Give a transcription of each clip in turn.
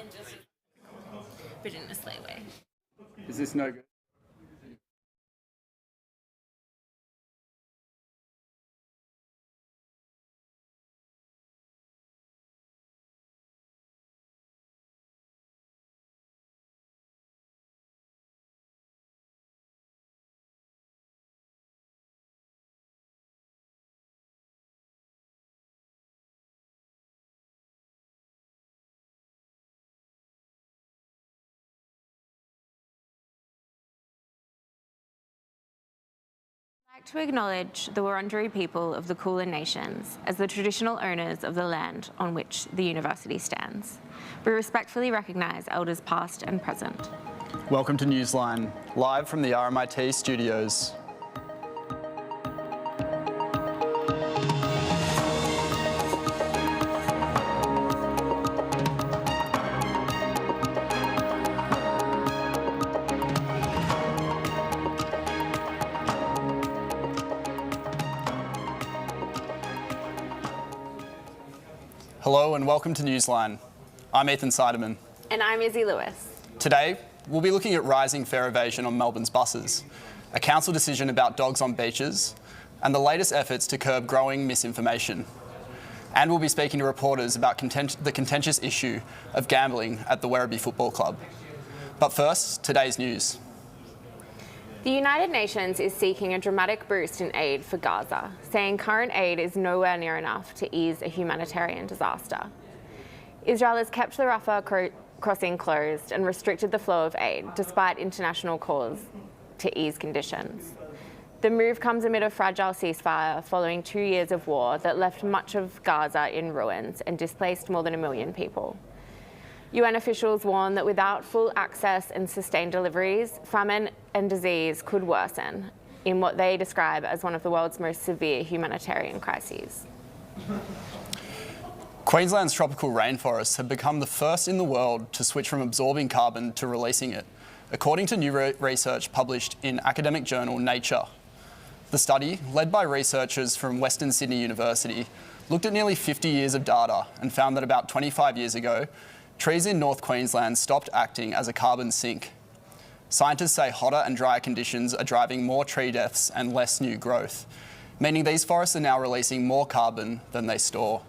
and just but in a sleigh way. Is this no good? I'd like to acknowledge the Wurundjeri people of the Kulin Nations as the traditional owners of the land on which the university stands. We respectfully recognise elders past and present. Welcome to Newsline, live from the RMIT studios. Hello and welcome to Newsline. I'm Ethan Seidemann. And I'm Izzy Lewis. Today, we'll be looking at rising fare evasion on Melbourne's buses, a council decision about dogs on beaches, and the latest efforts to curb growing misinformation. And we'll be speaking to reporters about the contentious issue of gambling at the Werribee Football Club. But first, today's news. The United Nations is seeking a dramatic boost in aid for Gaza, saying current aid is nowhere near enough to ease a humanitarian disaster. Israel has kept the Rafah crossing closed and restricted the flow of aid, despite international calls to ease conditions. The move comes amid a fragile ceasefire following 2 years of war that left much of Gaza in ruins and displaced more than 1 million people. UN officials warn that without full access and sustained deliveries, famine and disease could worsen in what they describe as one of the world's most severe humanitarian crises. Queensland's tropical rainforests have become the first in the world to switch from absorbing carbon to releasing it, according to new research published in academic journal Nature. The study, led by researchers from Western Sydney University, looked at nearly 50 years of data and found that about 25 years ago, trees in North Queensland stopped acting as a carbon sink. Scientists say hotter and drier conditions are driving more tree deaths and less new growth, meaning these forests are now releasing more carbon than they store.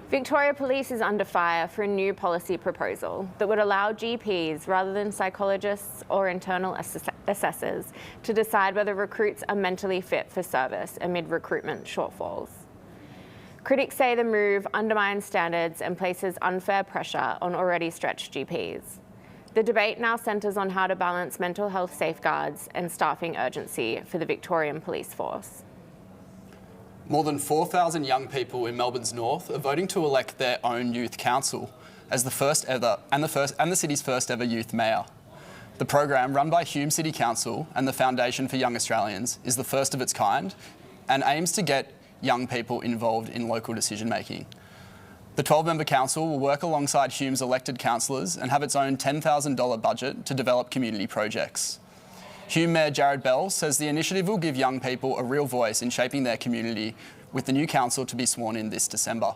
Victoria Police is under fire for a new policy proposal that would allow GPs, rather than psychologists or internal assessors, to decide whether recruits are mentally fit for service amid recruitment shortfalls. Critics say the move undermines standards and places unfair pressure on already stretched GPs. The debate now centres on how to balance mental health safeguards and staffing urgency for the Victorian police force. More than 4,000 young people in Melbourne's north are voting to elect their own youth council as the first ever and the city's first ever youth mayor. The program, run by Hume City Council and the Foundation for Young Australians, is the first of its kind and aims to get young people involved in local decision making. The 12-member council will work alongside Hume's elected councillors and have its own $10,000 budget to develop community projects. Hume Mayor Jared Bell says the initiative will give young people a real voice in shaping their community, with the new council to be sworn in this December.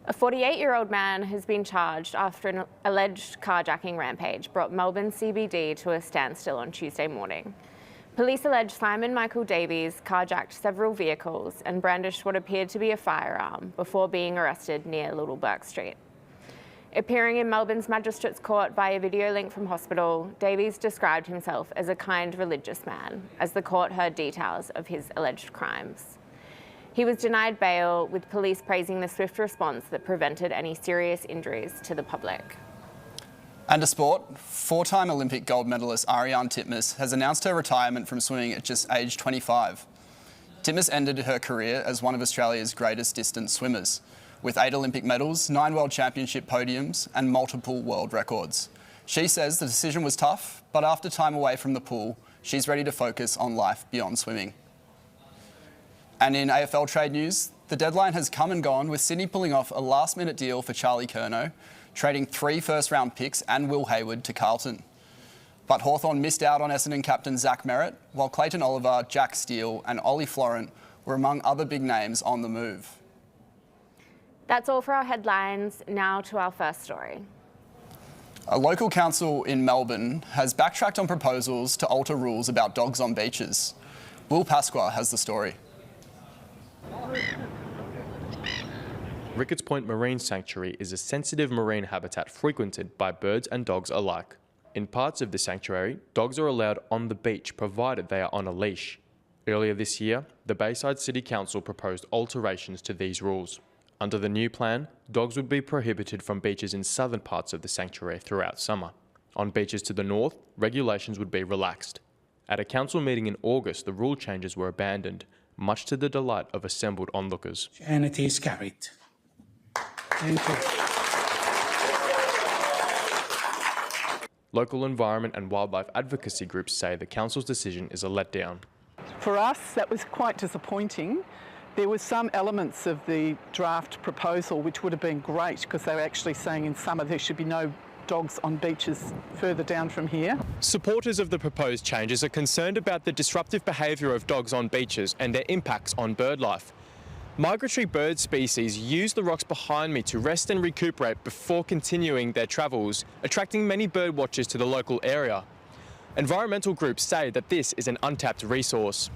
A 48-year-old man has been charged after an alleged carjacking rampage brought Melbourne CBD to a standstill on Tuesday morning. Police allege Simon Michael Davies carjacked several vehicles and brandished what appeared to be a firearm before being arrested near Little Bourke Street. Appearing in Melbourne's Magistrates Court via video link from hospital, Davies described himself as a kind religious man as the court heard details of his alleged crimes. He was denied bail, with police praising the swift response that prevented any serious injuries to the public. And to sport, four-time Olympic gold medalist Ariarne Titmus has announced her retirement from swimming at just age 25. Titmus ended her career as one of Australia's greatest distance swimmers, with 8 Olympic medals, 9 World Championship podiums and multiple world records. She says the decision was tough, but after time away from the pool, she's ready to focus on life beyond swimming. And in AFL trade news, the deadline has come and gone, with Sydney pulling off a last-minute deal for Charlie Curnow, trading 3 first-round picks and Will Hayward to Carlton. But Hawthorn missed out on Essendon captain Zach Merritt, while Clayton Oliver, Jack Steele and Ollie Florent were among other big names on the move. That's all for our headlines. Now to our first story. A local council in Melbourne has backtracked on proposals to alter rules about dogs on beaches. Will Pasqua has the story. Ricketts Point Marine Sanctuary is a sensitive marine habitat frequented by birds and dogs alike. In parts of the sanctuary, dogs are allowed on the beach provided they are on a leash. Earlier this year, the Bayside City Council proposed alterations to these rules. Under the new plan, dogs would be prohibited from beaches in southern parts of the sanctuary throughout summer. On beaches to the north, regulations would be relaxed. At a council meeting in August, the rule changes were abandoned, much to the delight of assembled onlookers. And it is carried. Thank you. Local environment and wildlife advocacy groups say the council's decision is a letdown. For us, that was quite disappointing. There were some elements of the draft proposal which would have been great, because they were actually saying in summer there should be no dogs on beaches further down from here. Supporters of the proposed changes are concerned about the disruptive behaviour of dogs on beaches and their impacts on bird life. Migratory bird species use the rocks behind me to rest and recuperate before continuing their travels, attracting many bird watchers to the local area. Environmental groups say that this is an untapped resource.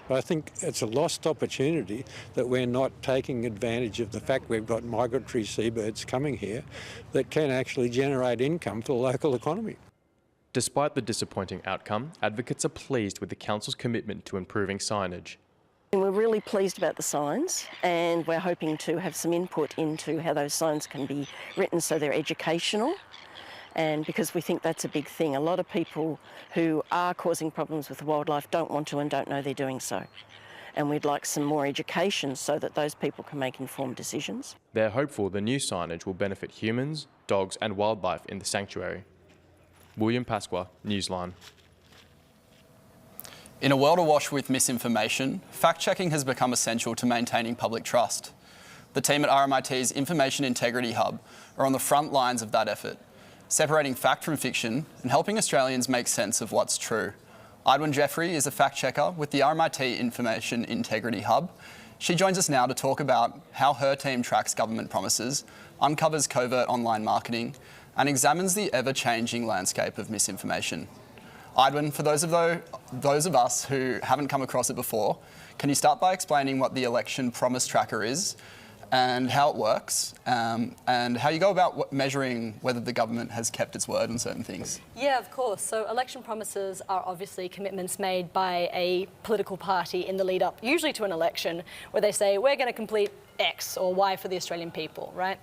I think it's a lost opportunity that we're not taking advantage of the fact we've got migratory seabirds coming here that can actually generate income for the local economy. Despite the disappointing outcome, advocates are pleased with the council's commitment to improving signage. We're really pleased about the signs, and we're hoping to have some input into how those signs can be written so they're educational. And because we think that's a big thing. A lot of people who are causing problems with wildlife don't want to and don't know they're doing so. And we'd like some more education so that those people can make informed decisions. They're hopeful the new signage will benefit humans, dogs and wildlife in the sanctuary. William Pasqua, Newsline. In a world awash with misinformation, fact-checking has become essential to maintaining public trust. The team at RMIT's Information Integrity Hub are on the front lines of that effort, separating fact from fiction and helping Australians make sense of what's true. Idwin Jeffrey is a fact-checker with the RMIT Information Integrity Hub. She joins us now to talk about how her team tracks government promises, uncovers covert online marketing, and examines the ever-changing landscape of misinformation. Idwin, for those of us who haven't come across it before, can you start by explaining what the election promise tracker is and how it works, and how you go about measuring whether the government has kept its word on certain things? Yeah, of course. So election promises are obviously commitments made by a political party in the lead up, usually to an election, where they say, we're going to complete X or Y for the Australian people, right?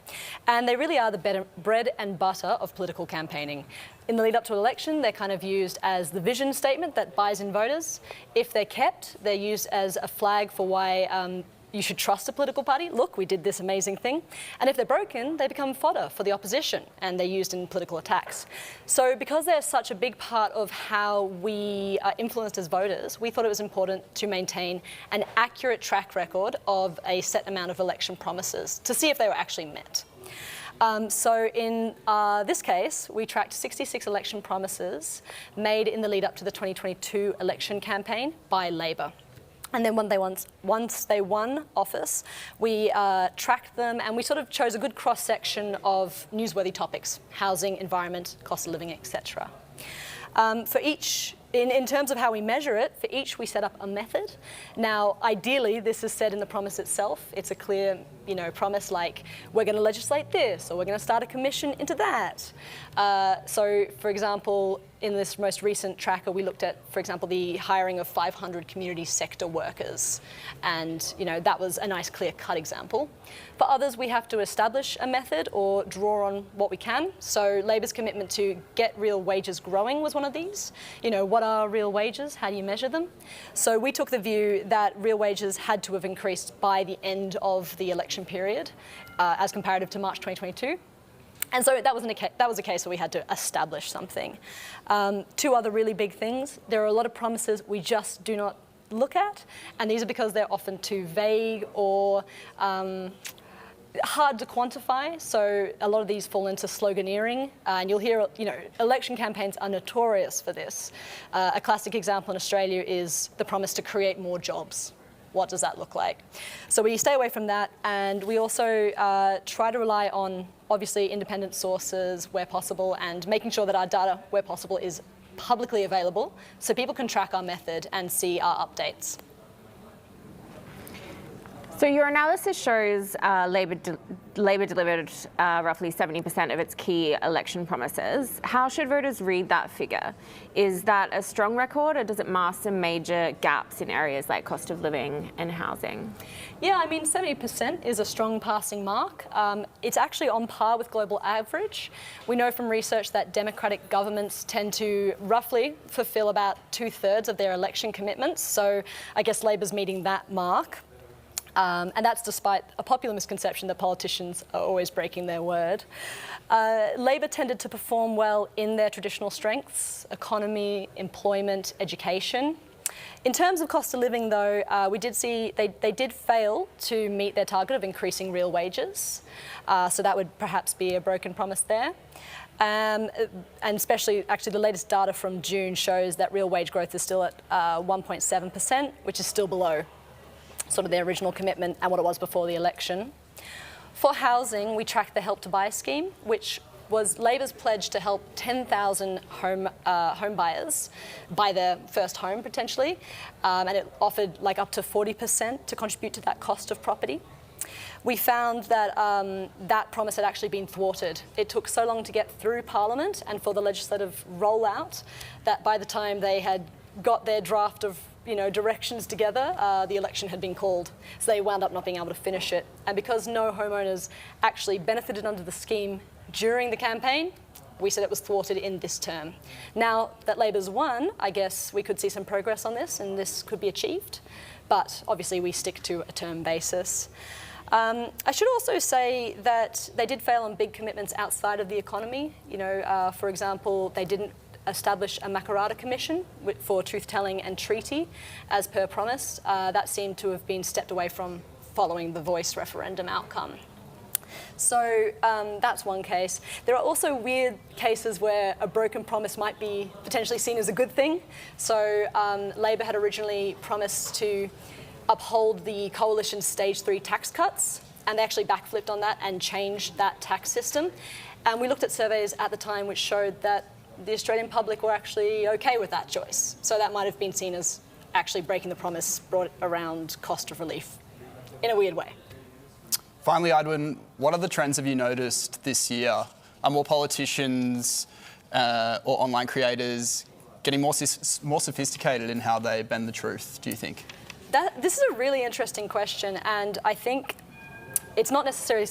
And they really are the bread and butter of political campaigning. In the lead up to an election, they're kind of used as the vision statement that buys in voters. If they're kept, they're used as a flag for why you should trust a political party. Look, we did this amazing thing. And if they're broken, they become fodder for the opposition and they're used in political attacks. So because they're such a big part of how we are influenced as voters, we thought it was important to maintain an accurate track record of a set amount of election promises to see if they were actually met. So in this case, we tracked 66 election promises made in the lead up to the 2022 election campaign by Labor. And then once they won office, we tracked them and we sort of chose a good cross-section of newsworthy topics: housing, environment, cost of living, etc. For each, in terms of how we measure it, for each we set up a method. Now, ideally, this is said in the promise itself. It's a clear, promise like, we're going to legislate this, or we're going to start a commission into that. So, for example, in this most recent tracker, we looked at, for example, the hiring of 500 community sector workers. And, that was a nice clear-cut example. For others, we have to establish a method or draw on what we can. So Labor's commitment to get real wages growing was one of these. What are real wages? How do you measure them? So we took the view that real wages had to have increased by the end of the election period as comparative to March 2022. And so that was a case where we had to establish something. Two other really big things. There are a lot of promises we just do not look at, and these are because they're often too vague or hard to quantify. So a lot of these fall into sloganeering, and you'll hear, election campaigns are notorious for this. A classic example in Australia is the promise to create more jobs. what does that look like? So we stay away from that, and we also try to rely on, obviously, independent sources where possible, and making sure that our data, where possible, is publicly available so people can track our method and see our updates. So your analysis shows Labor delivered roughly 70% of its key election promises. How should voters read that figure? Is that a strong record, or does it mask some major gaps in areas like cost of living and housing? Yeah, I mean, 70% is a strong passing mark. It's actually on par with global average. We know from research that democratic governments tend to roughly fulfill about 2/3 of their election commitments. So I guess Labor's meeting that mark. And that's despite a popular misconception that politicians are always breaking their word. Labor tended to perform well in their traditional strengths: economy, employment, education. In terms of cost of living, though, we did see they did fail to meet their target of increasing real wages. So that would perhaps be a broken promise there. And especially, actually, the latest data from June shows that real wage growth is still at 1.7%, which is still below sort of their original commitment and what it was before the election. For housing, we tracked the Help to Buy scheme, which was Labor's pledge to help 10,000 home buyers buy their first home potentially, and it offered like up to 40% to contribute to that cost of property. We found that that promise had actually been thwarted. It took so long to get through Parliament and for the legislative rollout that by the time they had got their draft of directions together, the election had been called. So they wound up not being able to finish it. And because no homeowners actually benefited under the scheme during the campaign, we said it was thwarted in this term. Now that Labor's won, I guess we could see some progress on this and this could be achieved. But obviously we stick to a term basis. I should also say that they did fail on big commitments outside of the economy. For example, they didn't establish a Makarrata Commission for truth-telling and treaty, as per promise. That seemed to have been stepped away from following the Voice referendum outcome. So that's one case. There are also weird cases where a broken promise might be potentially seen as a good thing. So Labor had originally promised to uphold the coalition's stage 3 tax cuts, and they actually backflipped on that and changed that tax system. And we looked at surveys at the time which showed that the Australian public were actually okay with that choice. So that might have been seen as actually breaking the promise brought around cost of relief in a weird way. Finally, Edwin, what other trends have you noticed this year? Are more politicians or online creators getting more sophisticated in how they bend the truth, do you think? This is a really interesting question, and I think it's not necessarily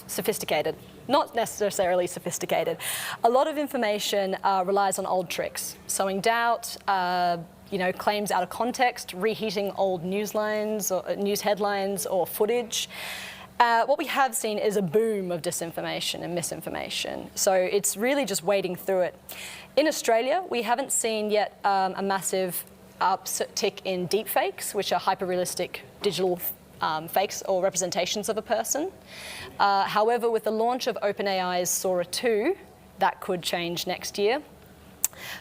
sophisticated. Not necessarily sophisticated. A lot of information relies on old tricks, sowing doubt, claims out of context, reheating old newslines or news headlines or footage. What we have seen is a boom of disinformation and misinformation. So it's really just wading through it. In Australia, we haven't seen yet a massive uptick in deepfakes, which are hyper-realistic digital fakes or representations of a person. However, with the launch of OpenAI's Sora 2, that could change next year.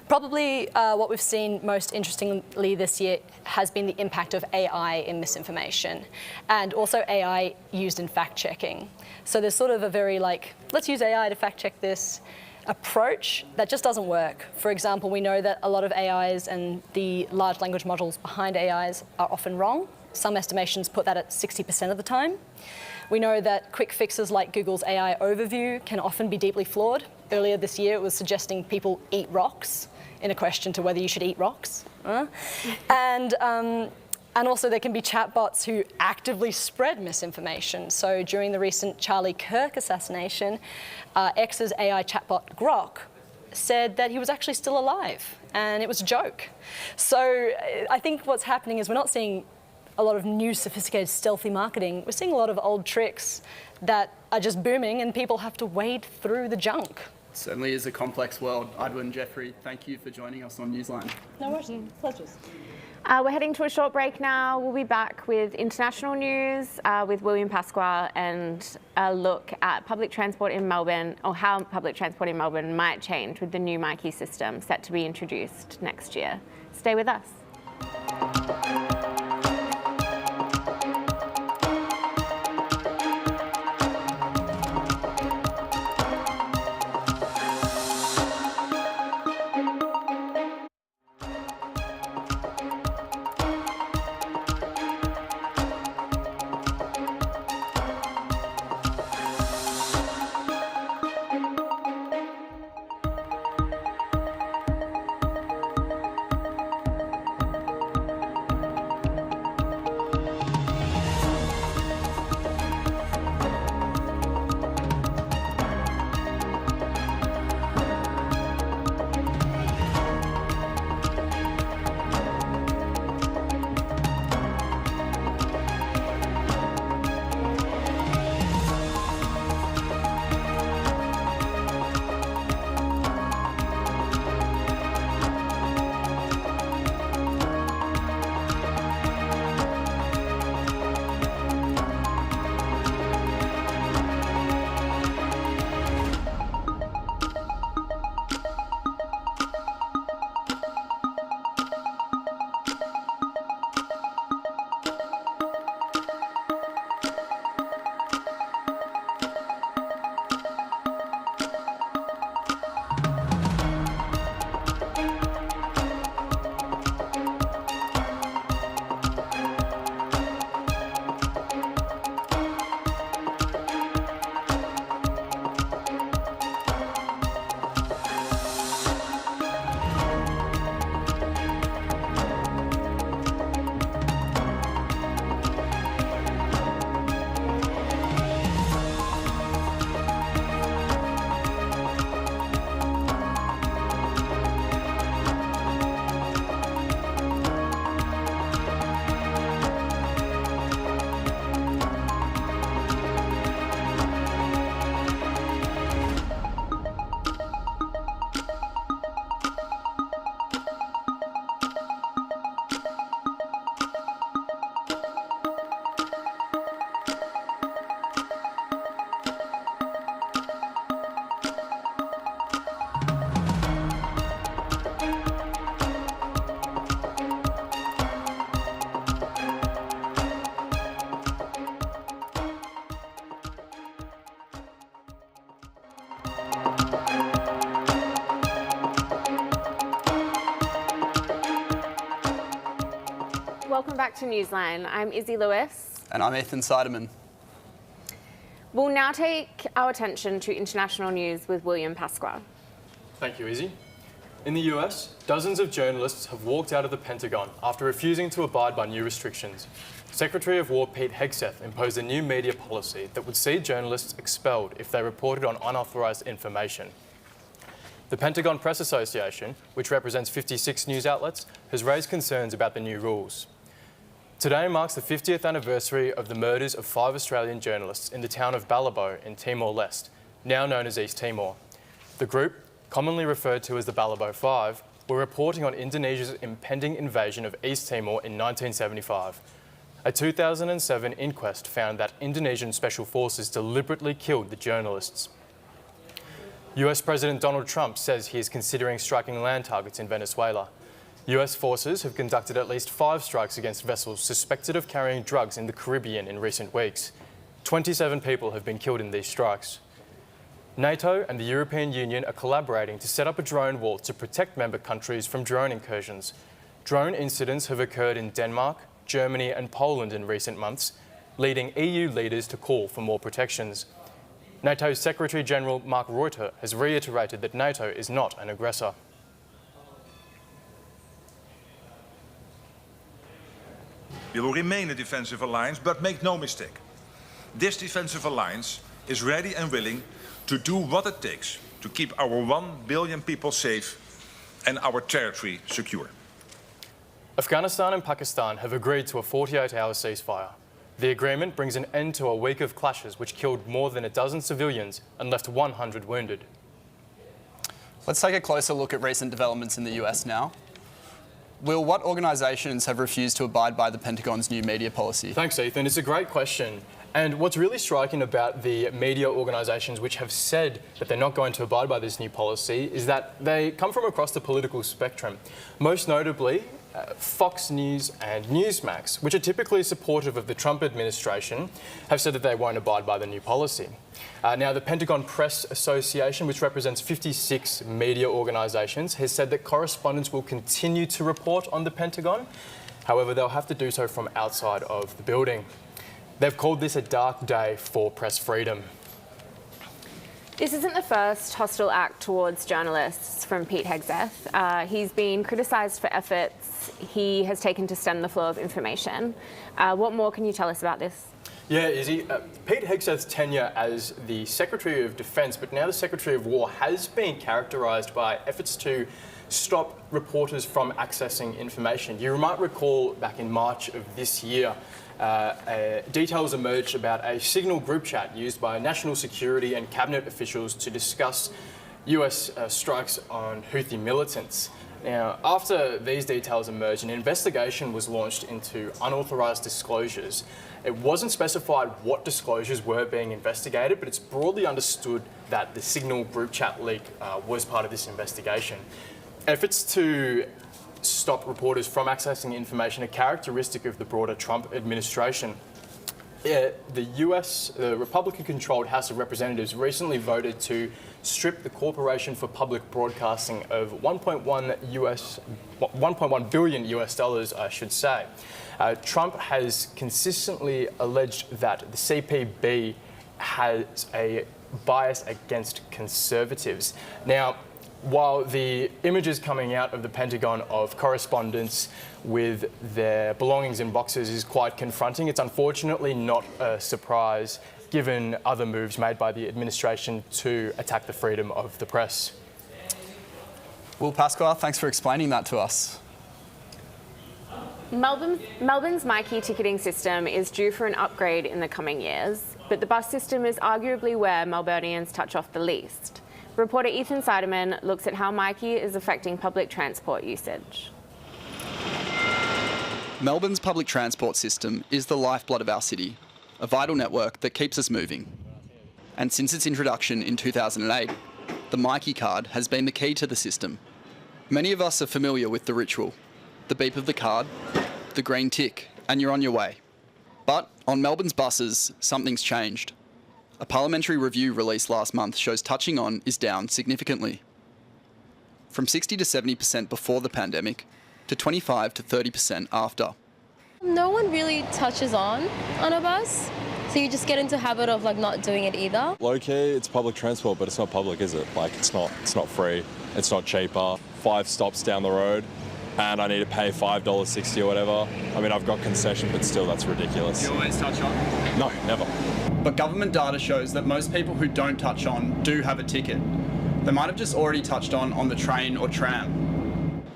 Probably what we've seen most interestingly this year has been the impact of AI in misinformation, and also AI used in fact-checking. So there's sort of a very let's use AI to fact-check this approach that just doesn't work. For example, we know that a lot of AIs and the large language models behind AIs are often wrong. Some estimations put that at 60% of the time. We know that quick fixes like Google's AI overview can often be deeply flawed. Earlier this year, it was suggesting people eat rocks in a question to whether you should eat rocks. And also there can be chatbots who actively spread misinformation. So during the recent Charlie Kirk assassination, X's AI chatbot Grok said that he was actually still alive, and it was a joke. So I think what's happening is we're not seeing a lot of new, sophisticated, stealthy marketing. We're seeing a lot of old tricks that are just booming, and people have to wade through the junk. Certainly is a complex world. Edwin, Jeffrey, thank you for joining us on Newsline. No worries, pleasures. We're heading to a short break now. We'll be back with international news with William Pasqua and a look at public transport in Melbourne, or how public transport in Melbourne might change with the new Myki system set to be introduced next year. Stay with us. welcome back to Newsline. I'm Izzy Lewis. And I'm Ethan Seidemann. We'll now take our attention to international news with William Pasqua. Thank you, Izzy. In the US, dozens of journalists have walked out of the Pentagon after refusing to abide by new restrictions. Secretary of War Pete Hegseth imposed a new media policy that would see journalists expelled if they reported on unauthorised information. The Pentagon Press Association, which represents 56 news outlets, has raised concerns about the new rules. Today marks the 50th anniversary of the murders of 5 Australian journalists in the town of Balibo in Timor-Leste, now known as East Timor. The group, commonly referred to as the Balibo Five, were reporting on Indonesia's impending invasion of East Timor in 1975. A 2007 inquest found that Indonesian special forces deliberately killed the journalists. US President Donald Trump says he is considering striking land targets in Venezuela. US forces have conducted at least 5 strikes against vessels suspected of carrying drugs in the Caribbean in recent weeks. 27 people have been killed in these strikes. NATO and the European Union are collaborating to set up a drone wall to protect member countries from drone incursions. Drone incidents have occurred in Denmark, Germany and Poland in recent months, leading EU leaders to call for more protections. NATO's Secretary-General Mark Rutte has reiterated that NATO is not an aggressor. We will remain a defensive alliance, but make no mistake. This defensive alliance is ready and willing to do what it takes to keep our 1 billion people safe and our territory secure. Afghanistan and Pakistan have agreed to a 48-hour ceasefire. The agreement brings an end to a week of clashes which killed more than a dozen civilians and left 100 wounded. Let's take a closer look at recent developments in the US now. Will, what organisations have refused to abide by the Pentagon's new media policy? Thanks, Ethan. It's a great question. And what's really striking about the media organisations which have said that they're not going to abide by this new policy is that they come from across the political spectrum. Most notably, Fox News and Newsmax, which are typically supportive of the Trump administration, have said that they won't abide by the new policy. Now, the Pentagon Press Association, which represents 56 media organisations, has said that correspondents will continue to report on the Pentagon. However, they'll have to do so from outside of the building. They've called this a dark day for press freedom. This isn't the first hostile act towards journalists from Pete Hegseth. He's been criticised for efforts he has taken to stem the flow of information. What more can you tell us about this? Yeah, Izzy. Pete Hegseth's tenure as the Secretary of Defence, but now the Secretary of War, has been characterised by efforts to stop reporters from accessing information. You might recall back in March of this year, details emerged about a signal group chat used by national security and cabinet officials to discuss US strikes on Houthi militants. Now, after these details emerged, an investigation was launched into unauthorised disclosures. It wasn't specified what disclosures were being investigated, but it's broadly understood that the signal group chat leak was part of this investigation. Efforts to stop reporters from accessing information are characteristic of the broader Trump administration. The Republican-controlled House of Representatives recently voted to strip the Corporation for Public Broadcasting of $1.1 billion US dollars, I should say. Trump has consistently alleged that the CPB has a bias against conservatives. Now, while the images coming out of the Pentagon of correspondents with their belongings in boxes is quite confronting, it's unfortunately not a surprise given other moves made by the administration to attack the freedom of the press. Will Pasqua, thanks for explaining that to us. Melbourne's Myki ticketing system is due for an upgrade in the coming years, but the bus system is arguably where Melburnians touch off the least. Reporter Ethan Seidemann looks at how Myki is affecting public transport usage. Melbourne's public transport system is the lifeblood of our city, a vital network that keeps us moving. And since its introduction in 2008, the Myki card has been the key to the system. Many of us are familiar with the ritual: the beep of the card, the green tick, and you're on your way. But on Melbourne's buses, something's changed. A parliamentary review released last month shows touching on is down significantly. From 60 to 70% before the pandemic, to 25 to 30% after. No one really touches on a bus, so you just get into habit of not doing it either. Low-key, it's public transport, but it's not public, is it? It's not free, it's not cheaper. 5 stops down the road, and I need to pay $5.60 or whatever. I mean, I've got concession, but still, that's ridiculous. Do you always touch on? No, never. But government data shows that most people who don't touch on do have a ticket. They might have just already touched on the train or tram.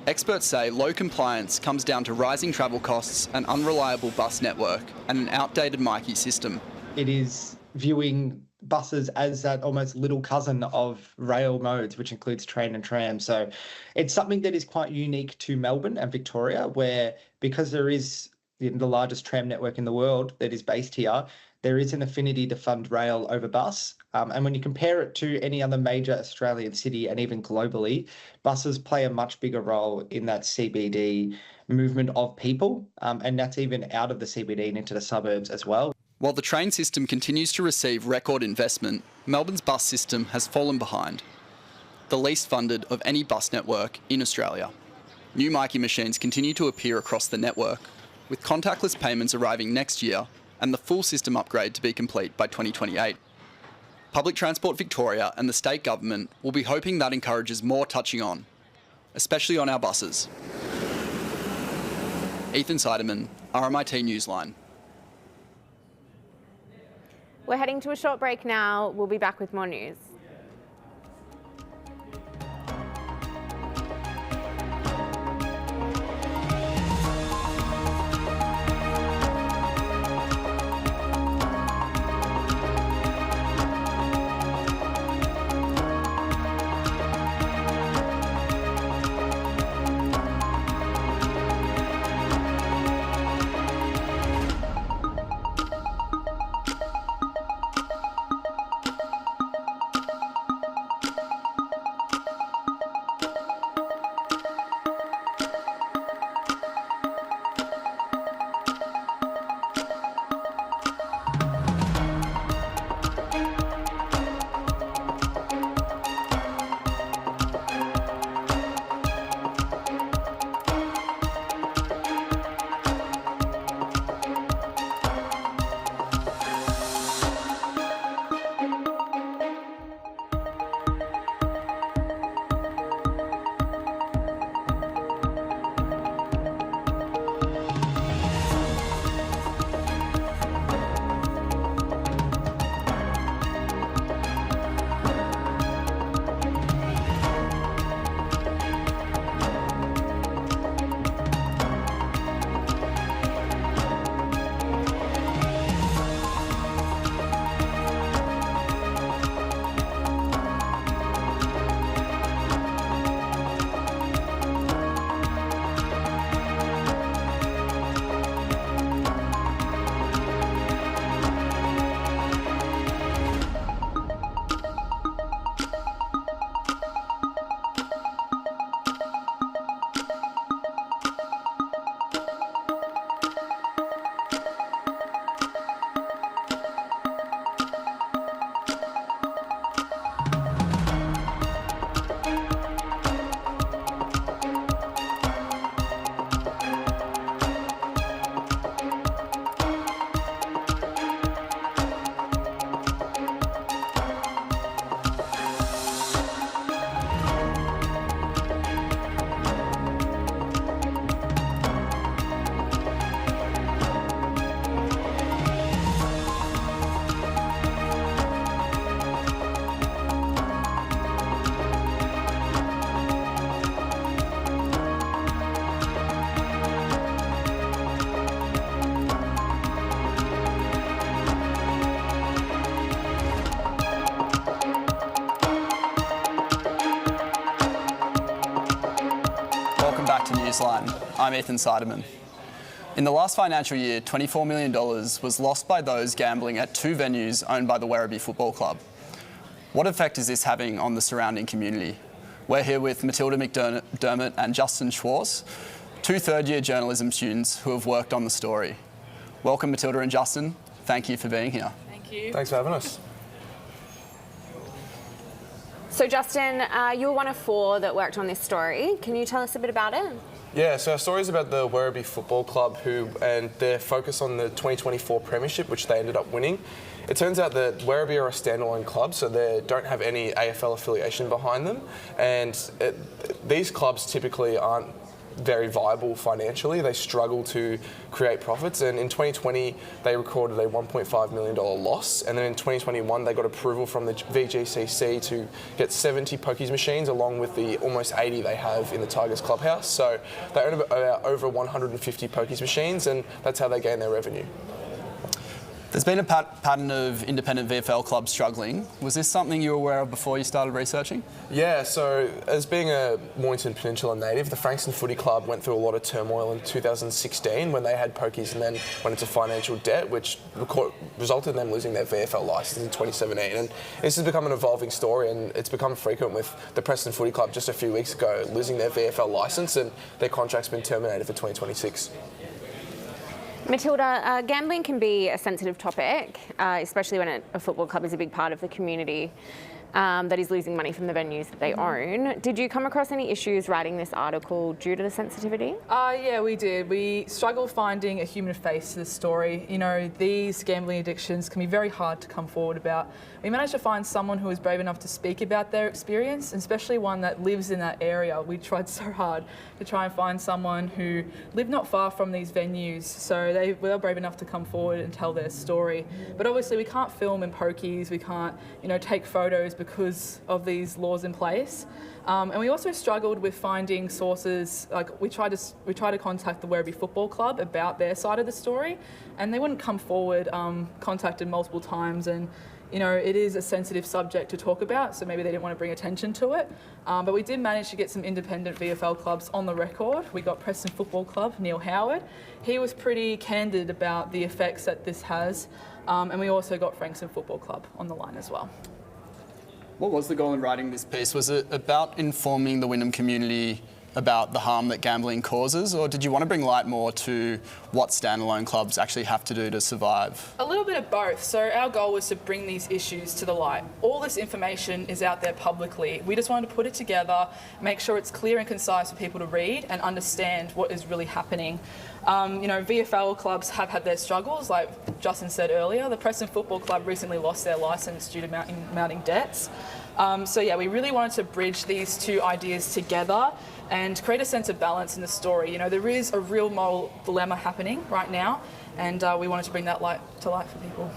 Experts say low compliance comes down to rising travel costs, an unreliable bus network, and an outdated Myki system. It is viewing buses as that almost little cousin of rail modes, which includes train and tram. So it's something that is quite unique to Melbourne and Victoria, where because there is the largest tram network in the world that is based here, there is an affinity to fund rail over bus. And when you compare it to any other major Australian city and even globally, buses play a much bigger role in that CBD movement of people. And that's even out of the CBD and into the suburbs as well. While the train system continues to receive record investment, Melbourne's bus system has fallen behind. The least funded of any bus network in Australia. New Myki machines continue to appear across the network, with contactless payments arriving next year and the full system upgrade to be complete by 2028. Public Transport Victoria and the state government will be hoping that encourages more touching on, especially on our buses. Ethan Seidemann, RMIT Newsline. We're heading to a short break now. We'll be back with more news. Newsline. I'm Ethan Seidemann. In the last financial year, $24 million was lost by those gambling at 2 venues owned by the Werribee Football Club. What effect is this having on the surrounding community? We're here with Matilda McDermott and Justin Schwartz, 2 third-year journalism students who have worked on the story. Welcome, Matilda and Justin. Thank you for being here. Thank you. Thanks for having us. So Justin, you were one of 4 that worked on this story. Can you tell us a bit about it? Yeah, so our story is about the Werribee Football Club and their focus on the 2024 Premiership, which they ended up winning. It turns out that Werribee are a standalone club, so they don't have any AFL affiliation behind them, and these clubs typically aren't very viable financially. They struggle to create profits, and in 2020 they recorded a $1.5 million loss, and then in 2021 they got approval from the VGCC to get 70 pokies machines along with the almost 80 they have in the Tigers clubhouse. So they own about over 150 pokies machines, and that's how they gain their revenue. There's been a pattern of independent VFL clubs struggling. Was this something you were aware of before you started researching? Yeah, so as being a Mornington Peninsula native, the Frankston Footy Club went through a lot of turmoil in 2016 when they had pokies and then went into financial debt, which resulted in them losing their VFL licence in 2017. And this has become an evolving story, and it's become frequent with the Preston Footy Club just a few weeks ago losing their VFL licence, and their contract's been terminated for 2026. Matilda, gambling can be a sensitive topic, especially when a football club is a big part of the community that is losing money from the venues that they own. Did you come across any issues writing this article due to the sensitivity? Yeah, we did. We struggled finding a human face to the story. You know, these gambling addictions can be very hard to come forward about. We managed to find someone who was brave enough to speak about their experience, especially one that lives in that area. We tried so hard to try and find someone who lived not far from these venues, so they were brave enough to come forward and tell their story. But obviously we can't film in pokies, we can't, take photos because of these laws in place. And we also struggled with finding sources. Like we tried to contact the Werribee Football Club about their side of the story, and they wouldn't come forward. Contacted multiple times, and it is a sensitive subject to talk about, so maybe they didn't want to bring attention to it. But we did manage to get some independent VFL clubs on the record. We got Preston Football Club, Neil Howard. He was pretty candid about the effects that this has. And we also got Frankston Football Club on the line as well. What was the goal in writing this piece? Was it about informing the Wynnum community about the harm that gambling causes, or did you want to bring light more to what standalone clubs actually have to do to survive? A little bit of both. So our goal was to bring these issues to the light. All this information is out there publicly. We just wanted to put it together, make sure it's clear and concise for people to read and understand what is really happening. VFL clubs have had their struggles, like Justin said earlier. The Preston Football Club recently lost their licence due to mounting debts. We really wanted to bridge these two ideas together and create a sense of balance in the story. There is a real moral dilemma happening right now, and we wanted to bring that to light for people.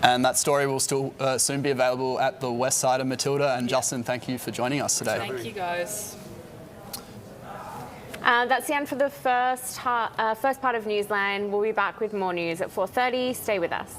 And that story will still soon be available at the west side of Matilda. And Justin, thank you for joining us today. Thank you, guys. That's the end for the first part of Newsline. We'll be back with more news at 4:30. Stay with us.